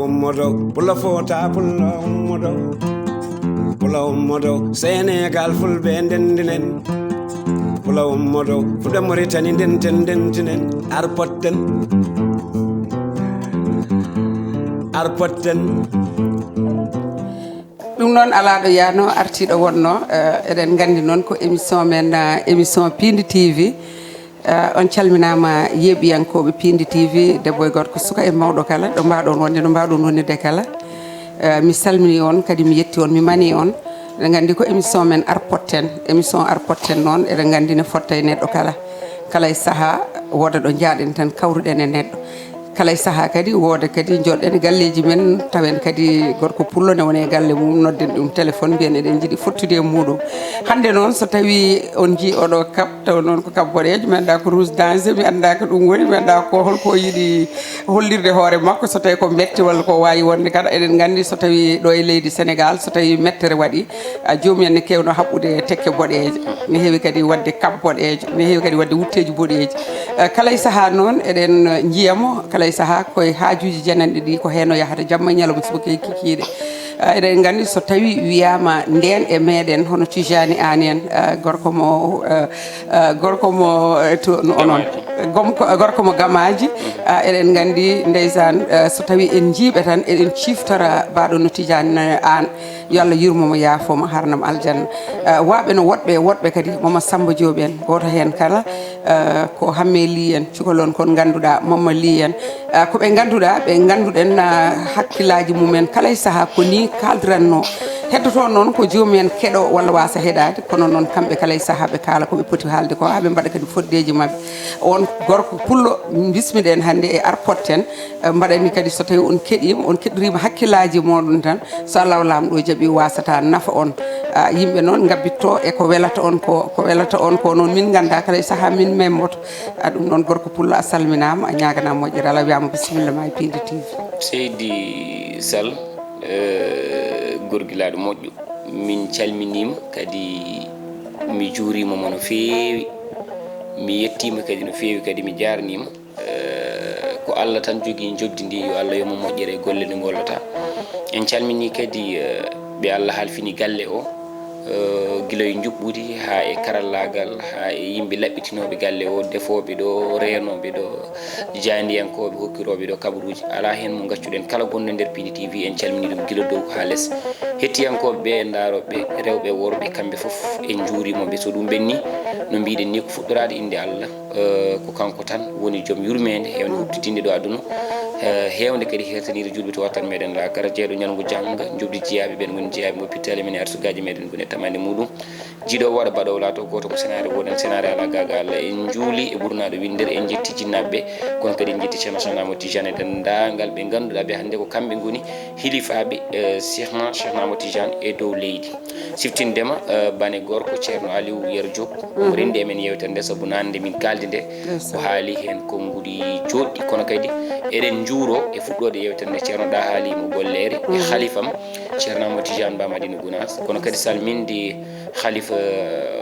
ummodo pula fota pula ummodo Sénégal fulɓe ndendinen pula ummodo fuɗa Mauritanie ndentinen arpotten ɗum noon ala ɗo yano artiɗo wonno eɗen gandi noon ko émission men émission Piindi TV on calminama yeeɓiyankoɓe Piindi TV debbo e gorko suka e mawɗo kala ɗo mbaɗon wonde no mbaɗon wonnide kala mi salmini on kadi mi yetti on mi mani on eɗen gandi ko émission men émission arpotten noon eɗen gandi ne fotta e neɗɗo kala e saaha woda ɗo jaaɗen tan kawruɗen e neɗɗo kala e saaha kadi wooda kadi joɗɗen galleji men tawen kadi gorko pullo ne woni e galle mum nodden ɗum téléphone mbiyen eɗen jiiɗi fottude e muɗum hande noon so tawi on jii oɗo kab taw noon ko kab boɗejo mi anda ko rouge danger mi anda ko ɗum woni mi anda ko holko yiiɗi hollirde hoore makko so tawi ko metti walla ko wawi wonde kala eɗen gandi so tawi ɗo e leydi Sénégal so tawi mettere waɗi jomumen ne kewno haɓɓude tekke boɗeje ne heewi kadi wadde kab boɗejo ne heewi kadi wadde wutteji boɗeji kala e saaha noon eɗen jiyamo kala e saaha koye haajuji jananɗe ɗi ko heno yahata jamma ñalawma suba kay kikiɗe eɗen gandi so tawi wiyama nden e meɗen hono tijani an en gorko mo to onon gorko mo gamaji eɗen gandi ndeysan so tawi en jiiɓe tan eɗen ciftora baɗo no tijani an yo Allah yurmomo yaafomo harnamo aljanna waɓe no woɗɓe kadi moma Samba Diop en goto hen kala ko hamme li en cukalon kon ganduɗa momma li en koɓe ganduɗen hakkillaji mumen kala e saaha ko ni kaldiranno heddoto noon ko jomumen keɗo walla wasa heɗade kono noon kamɓe kala e saaha ɓe kaala koɓe poti haalde ko haaɓe mbaɗa kadi foddeji mabɓe on gorko pullo bismiɗen hannde e arpotten mbaɗani kadi so tawi on keɗima on keɗorima hakkillaji moɗon tan so Allah lamɗo jaaɓi wasata nafa on yimɓe noon gabbitto e ko welata on ko noon min ganda kala e saaha min memmoto ɗum noon gorko pullo a salminama a ñaganama moƴƴere Allah wiyama bisimilla ma e Piindi TV seydi Sall gorgilaɗo moƴƴo min calminima kadi mi juurima no feewi mi yettima kadi no feewi kadi mi jarnima ko Allah tan jogui joddi ndi yo Allah yomo moƴƴere golle ɗe gollata en calmini kadi ɓe Allah halfini galle o guiloye juɓɓudi ha e karallagal ha e yimɓe laɓɓitinoɓe galle o defoɓe ɗo renoɓe ɗo jandiyankoɓe hokkiroɓe ɗo kabaruji ala hen mo gaccuɗen kala gonɗo nder Piindi TV en calmini ɗum guila dow ha less hettiyankoɓe ɓe daroɓe rewɓe worɓe kamɓe foof en juurimoɓe so ɗum ɓenni no mbiɗen ni ko fuɗɗorade inde Allah ko kanko tan woni joom yurmede hewde huttidinde ɗo aduna hewde kadi hertanide julɓe to wattan meɗen lakara jeeɗo ñalngu jangga jobdi jeeyaɓe ɓen goni jeeyaɓe mo pittale men e arsugaji meɗen goni tamande muɗum jiiɗo waɗa baɗowo laato goto ko sénare wonen sénare ala gaga Allah en juuli e ɓurnaɗo windere en jetti jinnaɓeɓe kono kadi en jetti ceerno Mo Tijane e dendagal ɓe ganduɗa ɓe hannde ko kamɓe goni hilifaɓe Cheikh Mo Tijane e dow leydi siftindema bane gorko ceerno Aliou Yero Diop omo rendi emen yewtere nde saabu nande min kaldi nde ko haali hen konngudi joɗɗi kono kadi eɗen juuro e fuɗɗode yewtere nde ceerno ɗa haalimo gollere e khalifam ceerno Mo Tijane Ba Madina Gounass kono kadi salminde khalifa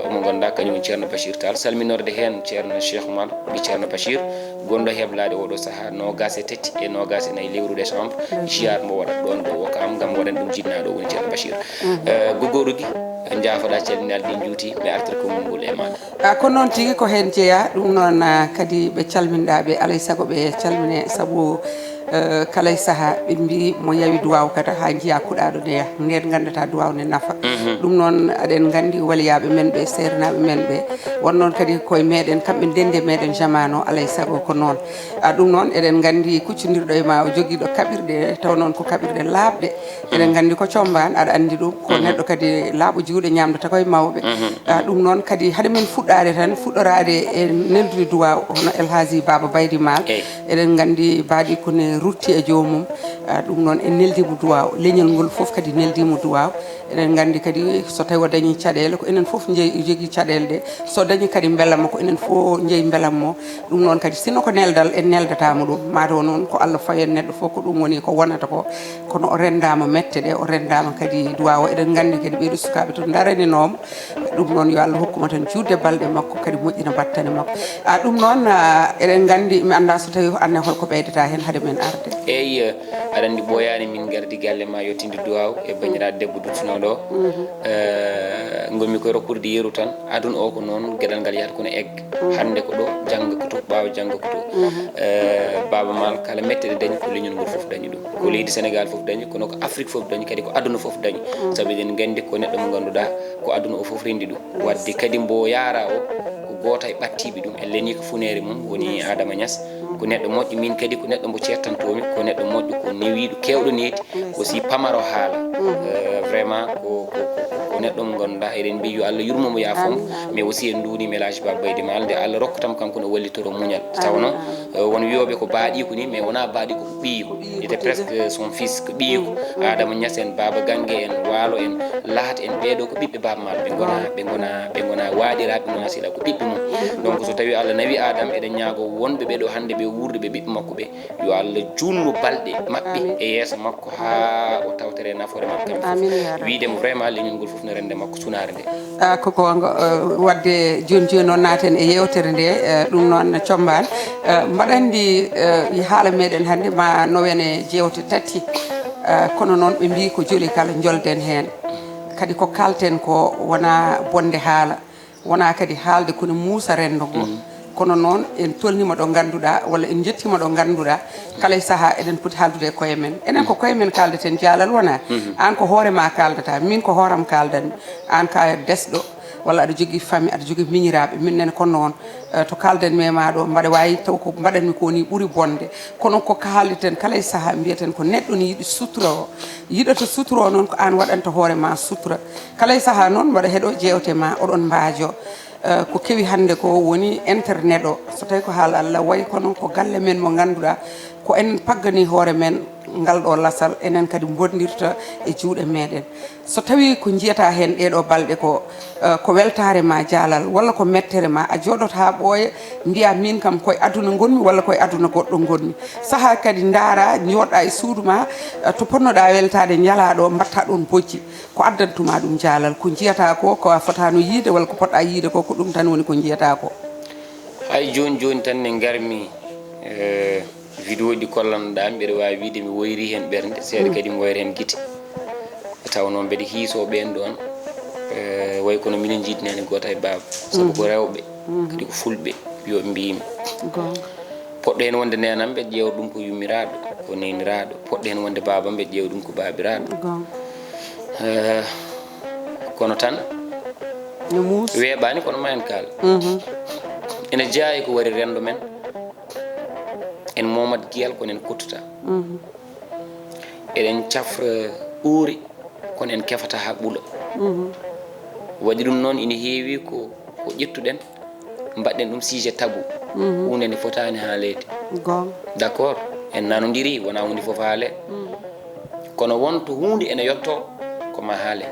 mo ganduɗa kañum ceerno Bachir Tall salminorde hen ceerno Cheikh Oumar ɓi ceerno Bachir gonɗo heblade oɗo saaha nogas e tati e nogas e nayyi lewru décembre jiar mo waɗat ɗon ɗo Ouakam gam waɗan ɗum jinnaɗo woni ceerno Bachir gogorugui jaafoɗa calminal ɗi juuti mi artir komngol e maɗa ko noon tigui ko hen jeeya ɗum noon kadi ɓe calminɗaɓe alay saago ɓe calmine saabu kala e saaha ɓe mbi mo yawi duwaw kata ha jiiya kuɗaɗo neya nden gandata duwaw ne nafa ɗum noon aɗen gandi waliyaɓe men ɓe sernaɓe men ɓe won noon kadi koye meɗen kamɓe ndende meɗen jamano alay saago ko noon ɗum noon eɗen gandi kuccodirɗo e ma o joguiɗo kaɓirɗe taw noon ko kaɓirɗe laaɓɗe eɗen gandi ko combani aɗa andi ɗum ko neɗɗo kadi laaɓo juuɗe ñamdata koye mawɓe ɗum noon kadi haade men fuɗɗade tan fuɗɗorade e neldude duwaw hono El Hadji Baba Baydi Mal eɗen gandi baɗi kone rutti e jomum ɗum noon en neldimo duwaw leñol ngol foof kadi neldimo duwaw eɗen gandi kadi so tawi o dañi caɗele ko enen foof jogui caɗele ɗe so dañi kadi beelammo ko enen foof jeeyi beelammo ɗum noon kadi sino ko neldal en neldatamo ɗum mataw noon ko Allah fayen neɗɗo foof ko ɗum woni ko wonata ko kono o rendama mette ɗe o rendama kadi duwaw eɗen gandi kadi ɓeɗo sukaɓe to daraninomo ɗum noon yo Allah hokkuma tan judde balɗe makko kadi moƴƴina battane makko ɗum noon eɗen gandi mi anda so tawi anne holko ɓeydata hen haade men arde eyyi a aɗa andi ɓooyani min gardi galle ma yettinde duwaw e bandiraɗo debbo duttunoɗo gommi koye rokkurde yeru tan aduna o ko noon gueɗal ngal yahata kono egg hande ko ɗo jangga ko to ɓawa jangga ko to baba mal kala mettede dañi ko leñol ngol foof dañi ɗum ko leydi sénégal foof dañi kono ko afrique foof dañi kadi ko aduna foof dañi saabu eɗen gandi ko neɗɗo mo ganduɗa ko aduna o foof rendi ɗum wadde kadi mbo yaara o ko goto e ɓattiɓe ɗum en leeni ko funere mum woni Adama Niass ko neɗɗo moƴƴo min kadi ko neɗɗo mbo certantomi ko neɗɗo moƴƴo ko newiɗo kewɗo needi aussi pamaro haala vraiment ko neɗɗo mo ganduɗa eɗen mbi yo Allah yurmomo yafomo mais aussi en duuni mélange ba baydi mal nde Allah rokkatam kanko no wallitoro muñal tawno won wiyoɓe ko baaɗiko ni mais wona baaɗiko ko ɓiyiko était presque son fils ko ɓiyiko Adama Niass en Baba Gangue en Waalo en Lahat en ɓeɗo ko ɓiɓɓe Baba Mal ɓe gona waaɗiraɓe gona seeɗa ko ɓiɓɓe mum donc so tawi Allah nawi Adama eɗen ñaago wonɓe ɓeɗo hande ɓe wurde ɓe ɓiɓɓe makko ɓe yo Allah junnu balɗe maɓɓe e yeeso makko ha o tawtere nafoore makko kamɓe fof wiidemo vraiment leñol ngol foof no rende makko sunare nde koko wadde joni noon naaten e yewtere nde ɗum noon combal mbaɗandi haala meɗen hannde ma nowene jewte tati kono noon ɓe mbi ko joli kala jolden hen kadi ko kalten ko wona bonde haala wona kadi haalde kono muusa rendo ngo kono noon en tolnima ɗo ganduɗa walla en jettima ɗo ganduɗa kala e saaha eɗen poti haaldude e koye men enen ko koye men kaldeten Jalal wona an ko hoorema kaldata min ko hooram kaldanmi an ka desɗo walla aɗa jogui famille aɗa jogui miñiraɓe minnen ko noon to kalden mema ɗo mbaɗa wawi taw ko mbaɗanmi ko ni ɓuuri bonde kono ko kaldeten kala e saaha mbiyeten ko neɗɗo ne yiiɗi sutura o yiɗata sutura o noon ko an waɗanta hoorema sutura kala e saaha noon mbaɗa heeɗo jewtema oɗon mbaajo ko kewi hande ko woni internet o so tawi ko haala Allah wayi kono ko galle men mo ganduɗa ko en paggani hoore men ngal ɗo lasal enen kadi bondirta e juuɗe meɗen so tawi ko jiyata hen ɗeɗo balɗe ko weltare ma Jalal walla ko mettere ma a joɗot ha ɓooya mbiya min kam koye aduna gonmi walla koye aduna goɗɗo gonmi saaha kadi daara joɗɗa e suudu ma to ponnoɗa weltade ñalaɗo mbatta ɗon bojji ko addantuma ɗum Jalal ko jiyata ko a fotano yiide walla ko poɗɗa yiide ko ɗum tan woni ko jiyata ko hay joni tan ne garmi vidéo ɗi kollanɗa mbiɗa wawi wiide mi woyri hen ɓernde seeɗa kadi mi woyri hen guite taw noon mbeɗa hiiso ɓen ɗon way kono minen jiidnani goto e baba saabu ko rewɓe kadi ko fulɓe yo mbimi poɗɗo hen wonde nenam mbeɗa ƴeewa ɗum ko yummiraɗo ko neniraɗo poɗɗo hen wonde baba mbeɗa ƴeewa ɗum ko babiraɗo kono tan weeɓani kono ma en kaala ene jeeya ko wari rendo men en momat giyal kono en kottuta eɗen cafra ɓuuri kono en kefata ha ɓuula waɗi ɗum noon ina heewi ko ƴettuɗen mbaɗɗen ɗum sujet tabou hunde nde fotani haalede d' accord en nanodiri wona hunde foof haale kono wonto hunde ene yetto koma haale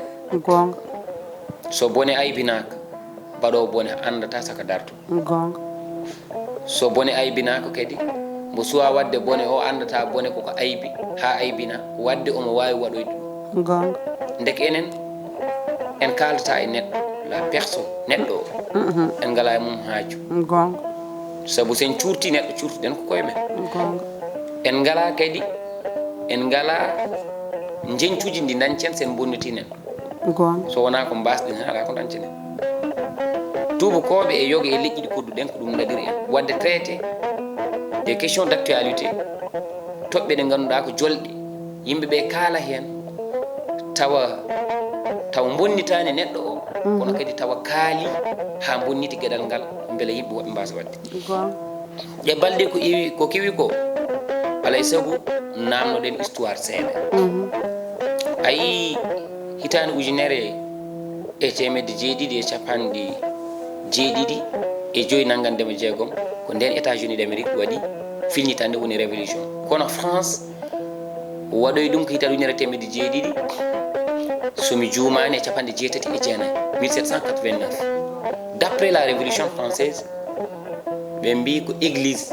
so bone aybinaka mbaɗo bone andata saka darto so bone aybinaka kadi mbo suwa wadde bone o andata bone koko aybi ha aybina wadde omo wawi waɗoyde ɗum deke enen en kaldata e neɗɗo la personne neɗɗo o en ngala e mum haaju saabu sen curti neɗɗo curtuɗen ko koye men en ngala kadi en ngala jencuji ndi dañcen sen bonniti nen so wona ko mbasɗen hen ala ko dañcenen tubakoɓe e yoga e leƴƴi ɗi kodduɗen ko ɗum naɗiri en wadde traité des questions d' actualité toɓɓe ɗe ganduɗa ko jolɗe yimɓeɓe kaala hen tawa bonnitani neɗɗo o kono kadi tawa kaali ha bonniti gueɗal ngal beele yimɓe woɓɓe mbasa wadde ɗe balɗe ko kewi ko alay saago namnoɗen histoire seeɗa ayi hitande ujunere e temedde jeeɗiɗi e capanɗe jeeɗiɗi e joyi nanggandema jeegom ko nden États-Unis d'Amérique waɗi filñitande woni révolution kono France waɗoy ɗum ko hitande ujunere temedde jeeɗiɗi somi juumani e capanɗe jeetati e jeenayi 1789 d' après la révolution française ɓe mbi ko église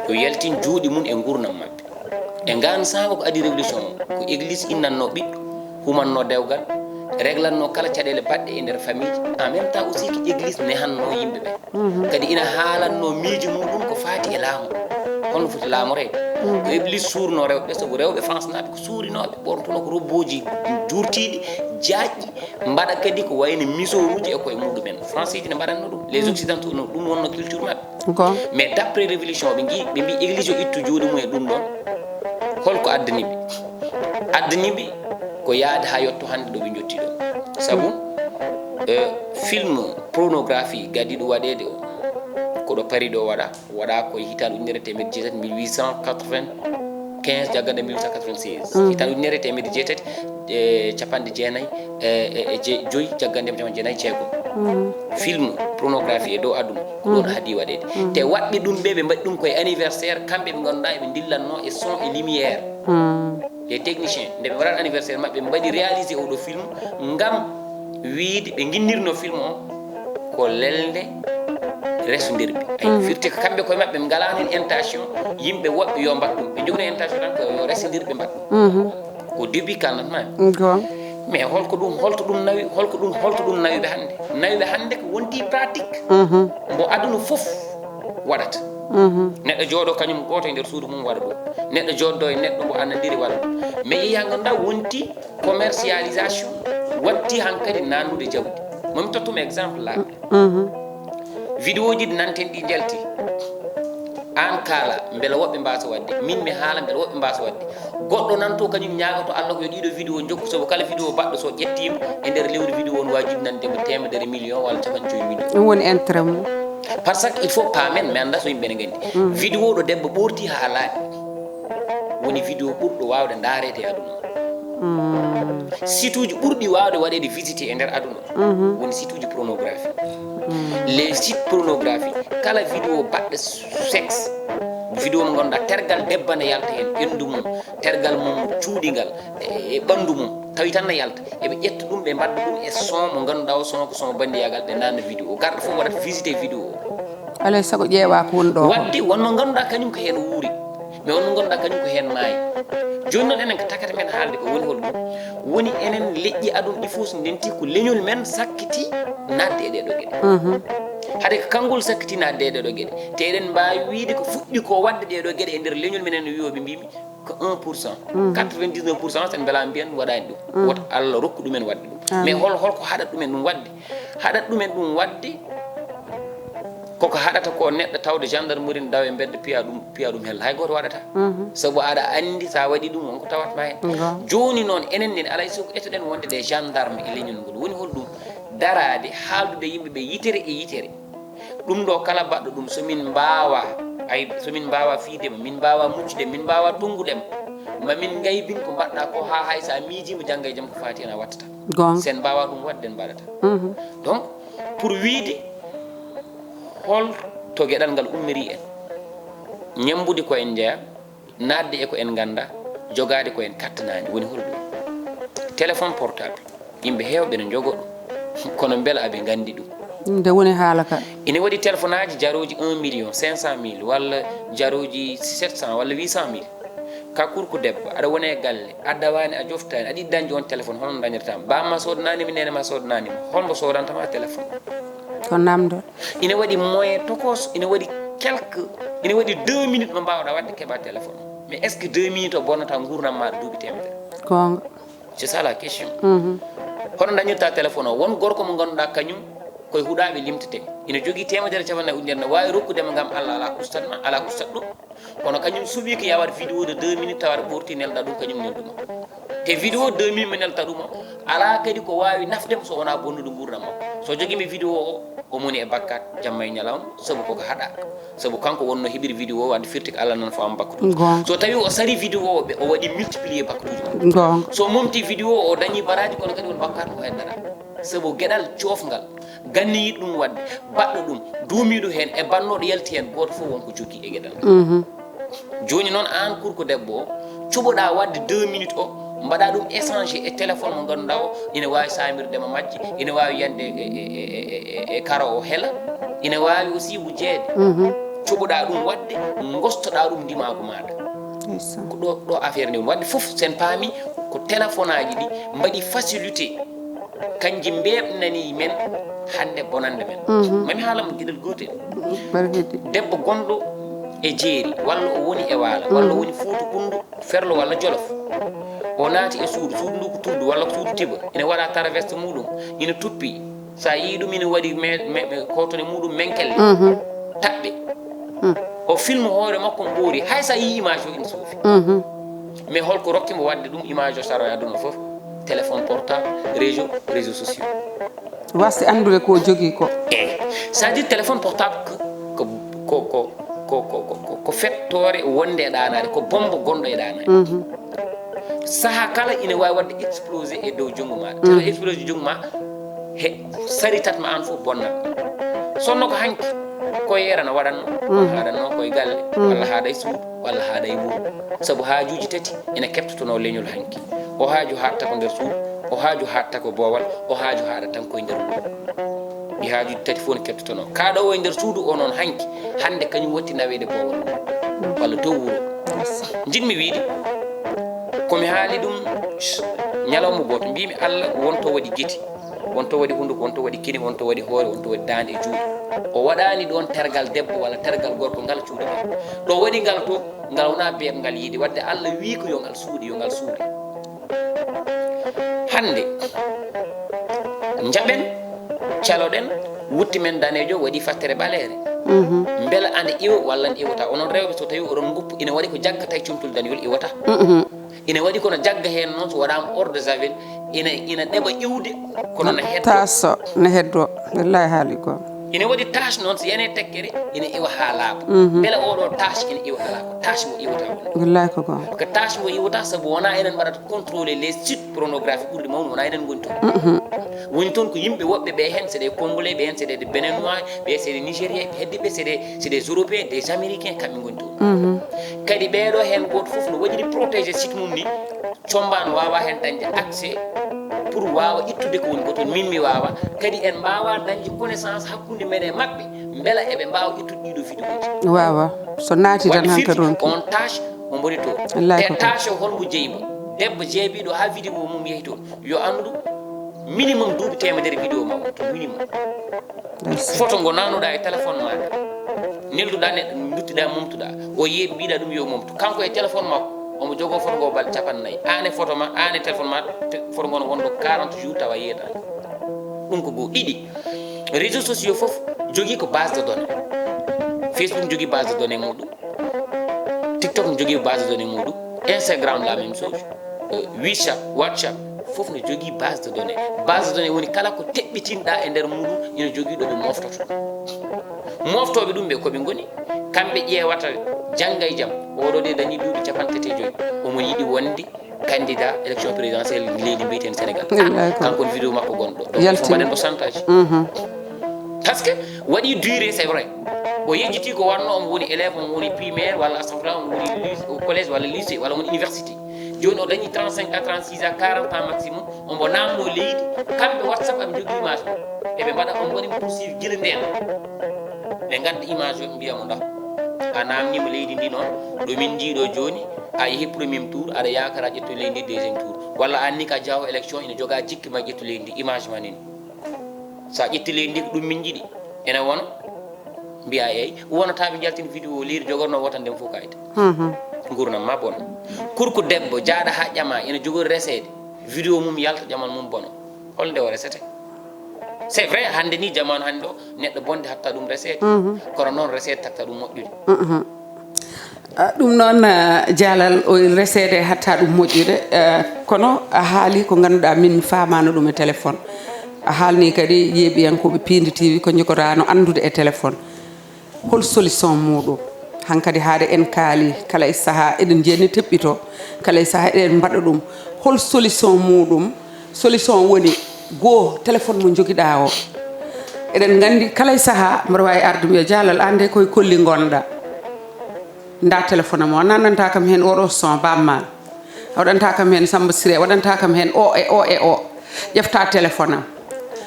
yo yaltin juuɗe mum e gurdam mabɓe e ngan sanga ko adi révolution o ko église innanno ɓiɗɗo humanno dewgal réglanno kala caɗele baɗɗe e nder famille en même temps aussi ko église nehanno yimɓeɓe kadi ina haalanno miijo muɗum ko faati e laamu holno foti laamorede ko iblis suurno rewɓe sabu rewɓe france naaɓe ko suurinoɓe ɓortono ko robboji jurtiɗi jaajƴi mbaɗa kadi ko wayno misoruji e koye muɗumen français ji ne mbaɗanno ɗum les occidentaux no ɗum wonno culture maɓɓe mais d' après révolution ɓe mbi église o ittu jooɗi mum e ɗum ɗon holko addaniɓe ko yaade ha yetto hannde ɗo ɓe jotti ɗo sabu film pornographie gadiɗo waɗede o koɗo pari ɗo waɗa koye hitande ujunere temedde jeetati 1895 jaggande 1896 hitande ujunere temedde jeetati capanɗe jeenayyi e joyyi jaggande capanɗe jeenayyi jeegom film pornographie e dow aduna ko ɗon haadi waɗede te waɗɓe ɗum ɓe mbaɗi ɗum koye anniversaire kamɓe ɓe ganduɗa eɓe dillanno e son et lumière les techniciens nde ɓe waɗat anniversaire maɓɓe ɓe mbaɗi réalisé oɗo film ngam wiide ɓe guinnirno film o ko lelde resodirɓe ay firti ko kamɓe koye maɓɓe ɓe ngalano hen intention yimɓe woɓɓe yo mbat ɗum ɓe jogino intention tan ko resodirɓe mbat ɗum au début kalnatmami mais holto ɗum nawiɓe hannde ko wonti pratique mbo aduna fof waɗata neɗɗo jooɗo kañum goto e nder suudu mum waɗa ɗum neɗɗo jooɗɗo e neɗɗo mbo annadiri waɗa ɗum mais yeeya ganduɗa wonti commercialisation watti hankkadi nannude jawdi momi tottuma exemple laaɓe vidéo ji ɗi nanten ɗi jalti an kaala beele woɓɓe mbasa wadde min mi haala beele woɓɓe mbasa wadde goɗɗo nanto kañum ñagato Allah ko yo ɗiɗo vidéo jokku sabu kala vidéo baɗɗo so ƴettima e nder lewru vidéo no wajibi nandemo 100 million walla 50 million ɗum woni intérêt mum par ce que il faut paamen mi anda so yimɓe ne gandi vidéo ɗo debbo ɓorti ha laaɓi woni vidéo ɓurɗo wawde daarede e aduna site uji ɓurɗi wawde waɗede visité e nder aduna woni site uji pornographie les sites pornographie kala vidéo baɗɗo sexe vidéo mo ganduɗa tergal debba ne yalta hen ɓendu mum tergal mum cuuɗigal e ɓandu mum tawi tan ne yalta eɓe ƴetta ɗum ɓe mbadda ɗum e son mo ganduɗa o son ko son bandiyagal ɓe nanna vidéo garɗo fof waɗata visité vidéo o alay saago ƴeewa ko woni ɗo wadde wonmo ganduɗa kañum ko hen wuuri mais wonmo ganduɗa kañum ko hen maayi joni noon enen ko takata men haalde ko woni holɗum woni enen leƴƴi aduna ɗi fof so ndenti ko leñol men sakkiti nadde e ɗeɗo gueɗe haade ko kanngol sakkiti nadde e ɗeɗo gueɗe te eɗen mbawi wiide ko fuɗɗi ko wadde ɗeɗo gueɗe e nder leñol men en wiyoɓe mbimi ko 1% 99% sen beela mbiyen waɗani ɗum woto Allah rokku ɗumen wadde ɗum mais holko haɗat ɗumen ɗum wadde haɗat ɗumen ɗum wadde koko haɗata ko neɗɗo tawde gendarmerie dawa e bedde piya ɗum hella hay goto waɗata sabu aɗa andi sa waɗi ɗum wonko tawatma hen joni noon enen nen alay soko etoɗen wonde des gendarme e leñol ngol woni holɗum darade haaldude yimɓeɓe yitere e yitere ɗum ɗo kala baɗɗo ɗum somin mbawa fiidema min mbawa muccude min mbawa tonguɗema mamin gaybin ko mbaɗɗa ko ha hay sa miijima jangga e jaam ko fati hen a wattata sen mbawa ɗum wadde en mbaɗata donc pour wiide holto gueɗal ngal ummiri en ñambude ko en jeeya nadde e ko en ganda jogade ko en kattanani woni holɗum téléphone portable yimɓe hewɓe ne jogo ɗum kono beela aɓe gandi ɗum nde woni haala ka ine waɗi téléphone aji jaroji 1 million 500 mille walla jaroji 700 walla 800 mille ka kurko debbo aɗa wona e galle addawani a joftani aɗa yiɗi dañde on téléphone hono dañirtama bamma sodananima nenema sodananima holmo sodantama téléphone ko namdo ine waɗi moyen tokos ine waɗi ine waɗi 2 minutes mo mbawɗa wadde keɓa téléphone mais est ce que 2 minutes o bonnata gurdam maɗa duuɓi temedere gonga c'est ça la question hono dañirta téléphone o won gorko mo ganduɗa kañum koye huuɗaɓe limtete ina jogui temedere capanɗe ujunere ne wawi rokkudema gam Allah ala kustat ɗum kono kañum suuɓi ko yawat vidéo de 2 minutes tawaɗa ɓorti nelɗa ɗum kañum nelɗuma te vidéo 2 minutes mo nelta ɗum o ala kadi ko wawi nafdemo so wona bonnude gurdam makko so joguimi vidéo o o moni e bakkat jamma e ñalawma saabu koko haɗa saabu kanko wonno heɓiri vidéo o wadde firti ko Allah nan fo am bakkutuji so tawi o sari vidéo o ɓe o waɗi multiplier bakkutuji gonga so momti vidéo o dañi baraji kono kadi won bakkat ko heddata saabu gueɗal cofgal ganni yiɗ ɗum wadde baɗɗo ɗum duumiɗo hen e bannoɗo yalti hen goto fof wonko jogui e gueɗal joni noon an kurko debbo o cuɓoɗa wadde 2 minutes o mbaɗa ɗum échanger e téléphone mo ganduɗa o ina wawi samirdema majji ina wawi yande e karo o heela ina wawi aussi wujjede cuɓoɗa ɗum wadde gostoɗa ɗum ndimago maɗa ko ɗo affaire ndi wadde foof sen paami ko téléphone aji ɗi mbaɗi facilité kanji mbeɓnani men hande bonande men mami haalamo gueɗel gotel debbo gonɗo e jeeri walla o woni e waala walla woni fuutu ɓundu ferlo walla jolof o naati e suudu ndu ko tuddu walla ko suudu tiba ina waɗa traverse muɗum ina tuppi sa yii ɗum ina waɗi kotone muɗum menkelle taɓɓe o film hoore makko ɓoori hay sa yii image o ina suufi mais holko rokkimo wadde ɗum image o saroya ɗum fof téléphone portable réseaux sociaux wasti andude ko jogii ko eyi ça dit téléphone portable ko fettore wonde e ɗanade ko bombe gonɗo e ɗanade saaha kala ina wawi wadde explosé e dow junggo maɗa tata explosé junggo ma he saritatma an fof bonnat sonno ko hanki ko yerana waɗanno haɗanno koye galle walla haɗa e suudu walla haɗa e wuuro saabu haajuji tati ina keptotono leñol hanki o haaju haɗata ko nder suudu o haaju haɗata ko boowal o haaju haɗa tan koye nder wuuro ɗi haajuji tati fof ne keptotono kaɗo o e nder suudu o noon hanki hande kañum watti nawede boowal walla dow wuuro jinmi wiide komi haali ɗum ñalawma goto mbimi Allah wonto waɗi guiti wonto waɗi hunduko wonto waɗi kini wonto waɗi hoore wonto waɗi dande e juuɗe o waɗani ɗon tergal debbo walla tergal gorko ngal cuuɗe ma ɗo waɗi ngal to ngal wona beeb ngal yiide wadde Allah wi ko yo ngal suuɗe hande jaɓen caloɗen wutti men danejo waɗi fattere ɓaleere beela ande iwa walla ande iwata onon rewɓe so tawi oɗon guppu ina waɗi ko jaggata e cumtul daniyol iwata ina waɗi kono jagga hen noon so waɗama eau de javel ina ɗeɓa iwde kono no heddo taso ne heddo wallahi haali ko ina waɗi tâche noon so yani tekkere ina iwa ha laaɓa beela oɗo tâche ina iwa ala ko tâche mo iwata woni wallahi ko gon ko tâche mo iwata saabu wona enen mbaɗata contrôler les sites pornographiques ɓurɗi mawni wona enen goni toon woni toon ko yimɓe woɓɓe ɓe hen c'est des congolais ɓe hen c'est des béninois ɓe c'est des nigériens ɓe heddiɓe c'est des européens des américains kamɓe goni toon kadi ɓeɗo hen goto foof no waɗiri protéger site mum ni combano wawa hen dañde accès pour wawa ittude ko woni ko toon min mi wawa kadi en mbawa dañde connaissance hakkude meɗen mabɓe beela eɓe mbawa ittude ɗiɗo vidéo ji wawa so naati tan hanka ɗon on tâche o mboni toon te tâche o holmo jeeyimo debbo jeebiɗo ha vidéo mum yeehi toon yo andu minimum duuɓi temedere vidéo ma on to minimum photo ngo nanuɗa e téléphone maɗa nelduɗa neɗɗo duttiɗa momtuɗa o yeeɓi mbiɗa ɗum yo momtu kanko e téléphone makko omo jogo photo ngo balɗe 40 ane photo ma ane téléphone ma photo ngo no wonɗo 40 jours tawa yeetani ɗum ko goo ɗiɗi réseaux sociaux foof jogui ko base de données Facebook jogui base de données muɗum TikTok ne jogui base de données muɗum Instagram la même chose WhatsApp foof ne jogui base de données woni kala ko teɓɓitinɗa e nder muɗum ina jogui ɗo ɓe moftoto moftoɓe ɗum ɓe koɓe goni kamɓe ƴeewata jangga e jaam oɗo de dañi duuɓi 35 omo yiɗi wonde candidat élection présidentielle leydi mbiyeten Sénégal kanko ne vidéo makko gonɗo donc fo mbaɗen pourcentage par ce que waɗi duré c'est vrai o yejjiti ko wanno omo woni élève omo woni primaire walla astafurlah omo woni collège walla lycée walla woni université joni o dañi 35 à 36 à 40 ans maximum ombo namno leydi kamɓe whatsapp aɓe jogui image eɓe mbaɗa on goni poursuivre guila nden ɓe ganda image o ɓe mbiyamo ndaw a namnima leydi ndi noon ɗomin jiiɗo joni a yeehi premier tour aɗa yakara ƴetto leydi ndi deuxiéme tour walla anni ka jawo élection ina joga jikki ma ƴetto leydi ndi image ma nini sa ƴetti leydi ndi ko ɗum min jiiɗi ene wona mbiya eyyi wonotaɓe jaltini vidéo leydi jogorno wotan nden fof kayita gurnam ma bono kurko debbo jaaɗa ha ƴama ina jogori resede vidéo mum yalta ƴamal mum bono holnde o resete c'est vrai hande ni jamanu hande o neɗɗo bonde hatta ɗum resede kono noon resede takta ɗum moƴƴude ɗum noon Jalal o resede hatta ɗum moƴƴude kono a haali ko ganduɗa min mi famano ɗum e téléphone a haalni kadi yeeɓiyankoɓe Piindi TV ko jogorano andude e téléphone hol solution muɗum hankadi haade en kaali kala e saaha eɗen jenni teɓɓito kala e saaha eɗen mbaɗa ɗum hol solution muɗum solution woni goo téléphone mo joguiɗa o eɗen gandi kala e saaha mbaɗa wawi arde wiya Jalal ande koye kolli gonɗa nda téléphone am o nandanta kam hen oɗo son bammal waɗanta kam hen Samba Siré waɗanta kam hen o e o e o ƴefta téléphone am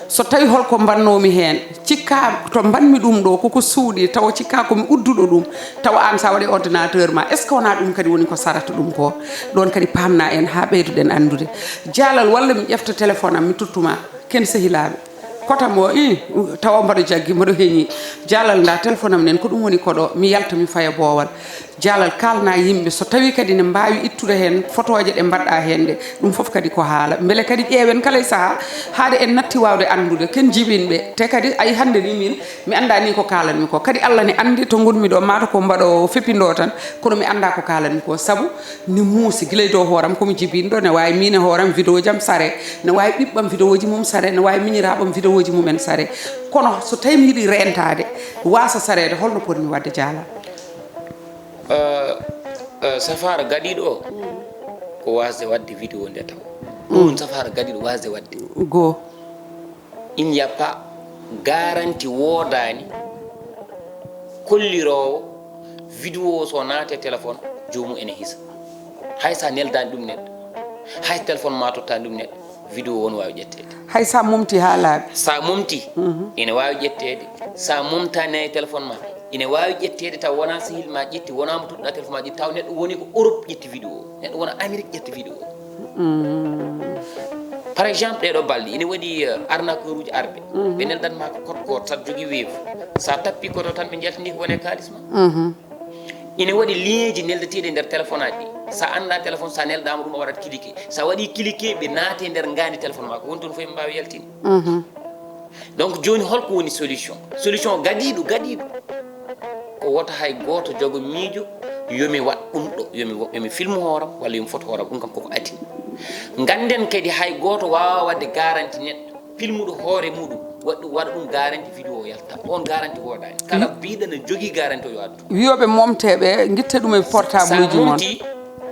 so tawi holko mbannomi hen cikka to mbanmi ɗum ɗo koko suuɗi tawa cikka komi udduɗo ɗum tawa an sa waɗi ordinateur ma est ce que wona ɗum kadi woni ko sarata ɗum ko ɗon kadi pamna en ha ɓeyduɗen andude Jalal walla mi ƴefta téléphone am mi tottuma ken sehilaɓe kota mo tawa mbaɗo jaggi mbaɗo heeñi jalal nda téléphone am nen ko ɗum woni koɗo mi yalta mi faya boowal jalal kalna yimɓe so tawi kadi ne mbawi ittude hen photoje ɗe mbaɗɗa hen ɗe ɗum foof kadi ko haala beele kadi ƴeewen kala e saaha haade en natti wawde andude ken jibinɓe te kadi ayi hande ni min mi anda ni ko kalanmi ko kadi Allah ne andi to gonmi ɗo mata ko mbaɗo feppindo tan kono mi anda ko kalanmi ko saabu ni muusi guilay dow hooram komi jibinɗo ne wawi min e hooram vidéo jam sare ne wawi ɓiɓɓam vidéo ji mum sare ne wawi miñiraɓam vidéo ji mumen sare kono so tawi mi yiiɗi rentade wasa sarede holno potmi wadde jalal safara gaɗiɗo o ko wasde wadde vidéo nde taw ɗum safara gaɗiɗo wasde wadde go il n'y a pas garanti wodani kollirowo vidéo so naate téléphone jomum ene hisa hay sa neldani ɗum neɗɗo hay téléphone ma tottani ɗum neɗɗo vidéo won wawi ƴettede hay sa mumti ha laaɓi sa mumti ene wawi ƴettede sa mumtani e téléphone ma ine wawi ƴettede taw wona sehil ma ƴetti wona mo tudɗa téléphone ma ƴetti taw neɗɗo woni ko Europe ƴetti vidéo neɗɗo wona Amérique ƴetti vidéo par exemple ɗeɗo balɗe ine waɗi arnaqueur uji arɓe ɓe neldanma ko code goto saɗa jogui weevu sa tappi koto tan ɓe jaltini ko wone kalis ma ine waɗi lien ji neldateɗi nder téléphone aji ɗi sa anda téléphone sa nelɗama ɗum o waɗat cliqué sa waɗi cliqué ɓe naate nder gandi téléphone ma ko woni toon fof ɓe mbawi yaltini donc joni holko woni solution gaɗiɗo ko wota hay goto jogo miijo yomi wat ɗum ɗo yomi filme hooram walla yomi photo hooram ɗum kam koko adi ganden kadi hay goto wawa wadde garanti neɗɗo filmuɗo hoore muɗum waɗa ɗum garanti vidéo o yalta on garanti wodani kala biɗa ne jogui garanti o yo addu wiyoɓe momteɓe guitte ɗum e portable uji moon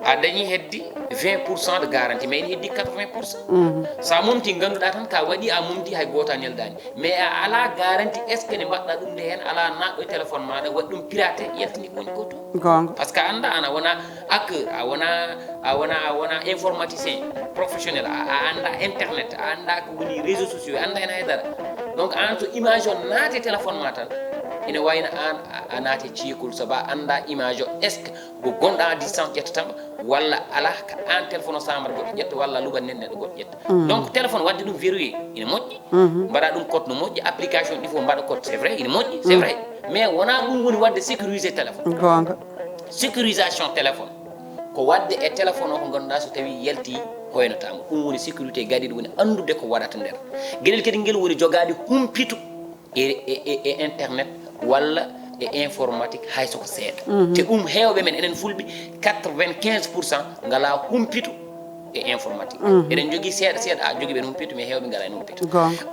a dañi heddi 20% de garantie mais ene heddi 80%. sa mumti ganduɗa tan ka waɗi a mumti hay goto a neldani mais a ala garantie est ce que ne mbaɗɗa ɗum nde hen ala naɗɗo e téléphone maɗa waɗi ɗum piraté yaltini ko woni ko to gonga par ce que anda an a wona hacker a wona informaticien professionnel a anda internet a anda ko woni réseaux sociaux anda hen haydara donc an to image o naate téléphone ma tan ina wayno an a naate ciikol saabu anda image o est ce que ko gonɗa à distance ƴettatama walla ala ka an téléphone o samara goɗɗo ƴetta walla luɓat nen neɗɗo goɗɗo ƴetta donc téléphone wadde ɗum verrouillé ina moƴƴi mbaɗa ɗum code no moƴƴi application ɗi fof mbaɗa code c'est vrai ina moƴƴi c'est vrai mais wona ɗum woni wadde sécurisé téléphone gonga sécurisation téléphone ko wadde e téléphone o ko ganduɗa so tawi yalti hoynotama ɗum woni sécurité gaɗiɗo woni andude ko waɗata nder gueɗel kadi guel woni jogade humpitu e internet walla e informatique hay soko seeɗa te ɗum hewɓe men enen fulɓe 95% ngala humpitu e informatique eɗen jogui seeɗa a jogui ɓen humpitu mais hewɓe ngala en humpitu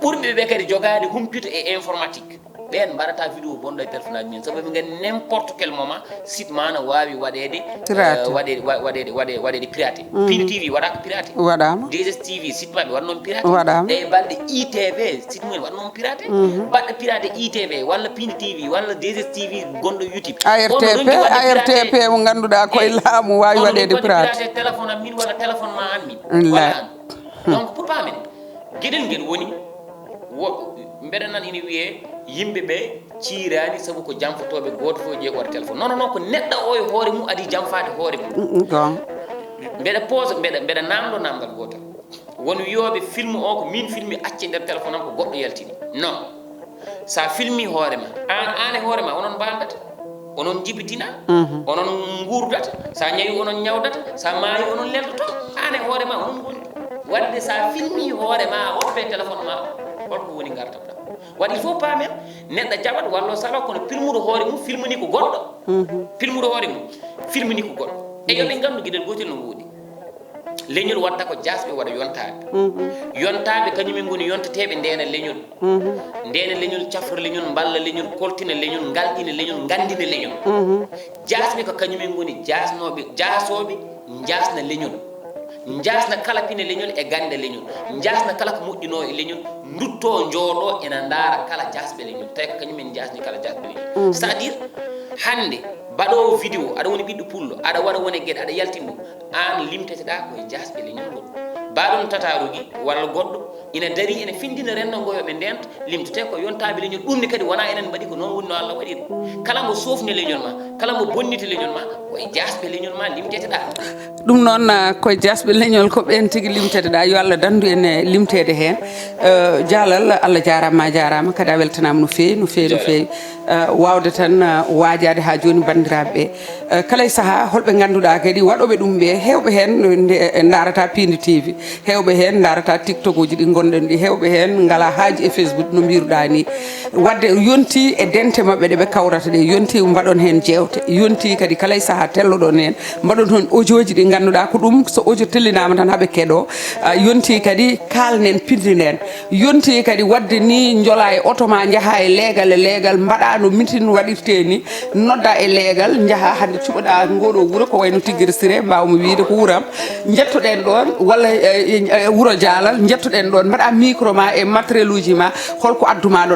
ɓurɓe ɓe kadi jogade humpitu e informatique ɓen mbaɗata vidéo bonɗo e téléphone aji men sabu ɓe gandi n'importe quel moment site ma no wawi waɗede waɗede piraté Piindi TV waɗaka piraté waɗama DSTV site maɓe waɗnoon piraté waɗama e balɗe ITV site mumen waɗnoon piraté baɗɗo piraté ITV walla Piindi TV walla DSTV gonɗo YouTube ARTP mo ganduɗa koye laamu wawi waɗede piraté téléphone am min walla téléphone ma an min walla an donc pour pas men gueɗel nguel woni mbeɗa nan ina wiye yimɓe ɓe ciirani saabu ko janfotoɓe goto fof jeeyi hoore téléphone non ko neɗɗo o e hoore mum adi janfade hoore mum mbeɗa pose mbeɗa namɗo namdal gotal won wiyoɓe film o ko min filmi acce nder téléphone am ko goɗɗo yaltini non sa filmi hoorema an e hoorema onon mbaldata onon jibitina onon gurdata sa ñawi onon ñawdata sa maayi onon leldoto an e hoorema onon gondi wadde sa filmi hoorema hoppe téléphone ma holko woni gartabɗa waɗi il faut pas même neɗɗo jaɓat walla sala kono filmuɗo hoore mum filmini ko goɗɗo filmuɗo hoore mum filmini ko goɗɗo e yoɓe gandu gueɗel gotel no woodi leñol watta ko jasɓe waɗa yontaɓe kañumen goni yontateɓe ndena leñol ndena leñol cafra leñol balla leñol koltina leñol galɗina leñol gandina leñol jasɓe ko kañumen goni jasoɓe jasna leñol jasna kala pine leñol e gande leñol jasna kala ko moƴƴino e leñol dutto jooɗo ena ndaara kala jasɓe leñol tawi ko kañumen jasni kala jasɓe leñol c'est à dire hande baɗowo vidéo aɗa woni ɓiɗɗo pullo aɗa waɗa wone gueɗe aɗa yaltin ɗum an limteteɗa koye jasɓe leñol ngol baɗum tatarugi walla goɗɗo ina dari ene findina renno ngo yoɓe ndenta limtete ko yontaɓe leñol ɗum ne kadi wona enen mbaɗi ko noon woni no Allah waɗi ɗum kala mo sofni leñol ma kala mo bonniti leñol ma koye jasɓe leñol ma limteteɗa ɗum noon koye jasɓe leñol ko ɓen tigui limteteɗa yo Allah dandu en limtede hen Jalal Allah jarama kadi a weltanama no fewi no fewi no fewi wawde tan wajade ha joni bandiraɓeɓe kala e saaha holɓe ganduɗa kadi waɗoɓe ɗum ɓe hewɓe hen darata Piindi TV hewɓe hen darata TikTok uji ɗi gonɗen ɗi hewɓe hen ngala haaji e Facebook no mbiruɗa ni wadde yonti e dente mabɓe ɗeɓe kawrata ɗe yonti mbaɗon hen jewte yonti kadi kala e saaha telloɗon hen mbaɗon hen audio ji ɗi ganduɗa ko ɗum so audio tellinama tan haaɓe keeɗo yonti kadi kalnen pindinen yonti kadi wadde ni joola e auto ma jaaha e leegal mbaɗa no mitin waɗirte ni nodda e leegal jaaha hande cuɓoɗa ngoɗo wuuro ko wayno Tigguere Siré mbawmi wiide ko wuuram jettoɗen ɗon walla wuuro Jalal jettoɗen ɗon mbaɗa micro ma e matériel uji ma holko adduma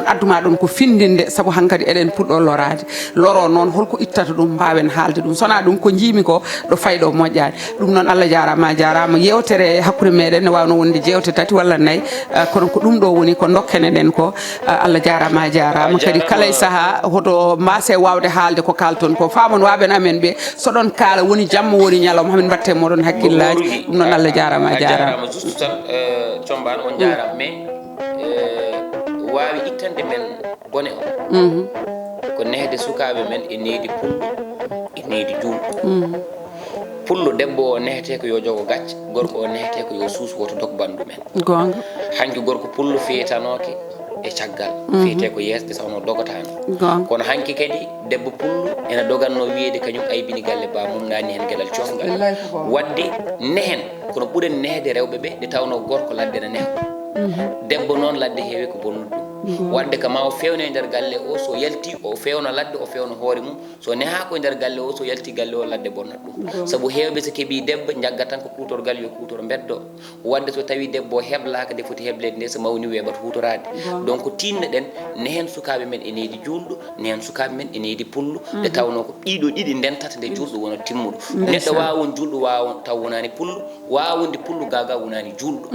ɗon ko findinde saabu hankkadi eɗen puɗɗo lorade loro noon holko ittata ɗum mbawen haalde ɗum sona ɗum ko jiimi ko ɗo fayɗo moƴƴani ɗum noon Allah jarama yewtere hakkude meɗen ne wawno wonde jewte tati walla nayyi kono ko ɗum ɗo woni ko dokkeneɗen ko Allah jarama kadi kala e saaha hoto mbase wawde haalde ko kalton ko famon waɓen amen ɓe soɗon kaala woni jamma woni ñalawma hamin mbatte moɗon hakkillaji ɗum noon Allah jarama juste tan combaan on jarama mais wawi ittande men bone o ko nehde sukaɓe men e needi pullo e needi juulɗo pullo debbo o nehete ko yo jogo gacce gorko o nehete ko yo suus woto dog bandu men gonga hanki gorko pullo fetanoke e caggal fiyete ko yesde sawno dogotano kono hanki kadi debbo pullo ena doganno wiide kañum aybini galle ba mum nani hen gueɗal cofgal wadde nehen kono ɓuuren nehde rewɓe ɓe nde tawno gorko ladde ne neho debbo noon ladde heewi ko bonnude ɗum wadde ka ma o fewne e nder galle o so yalti o fewna ladde o fewna hoore mum so neha ko e nder galle o so yalti galle o ladde bonnat ɗum saabu hewɓe so keeɓi debbo jaggat tan ko kutorgal yo kutoro beddo wadde so tawi debbo heblaka de foti heblede nde so mawni weɓat hutorade donc tinno ɗen nehen sukaɓe men e needi julɗo nehen sukaɓe men e needi pullo nde tawno ko ɓiɗo ɗiɗi ndentata nde julɗo wona timmuɗo neɗɗo wawon julɗo wawa taw wonani pullo wawonde pullo gaga wonani julɗo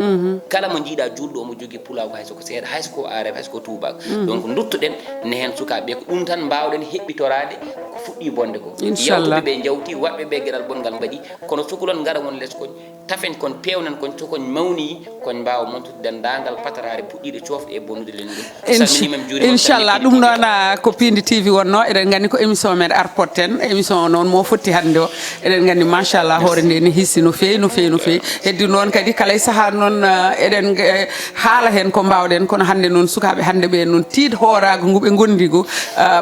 kala mo jiiɗa julɗo omo jogui pulago hayso ko seeɗa hayso ko ARR hayso ko tubak donc duttoɗen nehen sukaɓe ko ɗum tan mbawɗen heɓɓitorade ko fuɗɗi bonde ko yewtuɓe ɓe jawti waɗɓe ɓe gueɗal bongal mbaɗi kono sukulon gara won less koñ tafen kon pewnen kon tokoñ mawni koñ mbawa montude dendagal patarare puɗɗiɗe cofde e bonnude len ɗum inchallah ɗum noon ko Piindi TV wonno eɗen gandi ko émission men POTTEN émission noon mo fotti hande o eɗen gandi machallah hoore nde ne hissi no fewi no fewi no fewi heddi noon kadi kala e saaha noon eɗen haala hen ko mbawɗen kono hande noon sukaɓe hande ɓe noon tiid hoorago nguɓe gondigo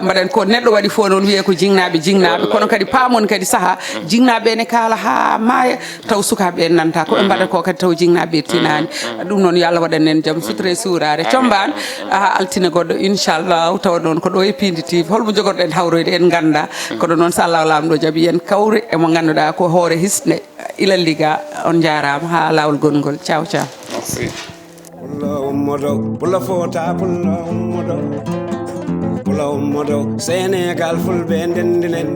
mbaɗen ko neɗɗo waɗi fo noon wiye ko jingnaɓe kono kadi paamon kadi saaha jingnaɓe ne kaala ha maaya taw sukaɓe nanta ko ɓe mbaɗata ko kadi taw jingnaɓe tinani ɗum noon yo Allah waɗan en jaam sutura e suurare combaan altine goɗɗo inchallah tawa noon ko ɗo e Piindi TV holmo jogorɗen hawroyde en ganda kono noon so Allah lamɗo jaaɓi en kawre emo ganduɗa ko hoore hisne ilalliga on jarama ha lawol gongol ciao Pulla ummodo pulla fota pulla ummodo Sénégal fulɓe ndendinen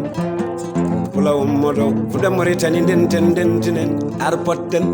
pulla ummodo fuɗa Mauritanie ndentinen ar potten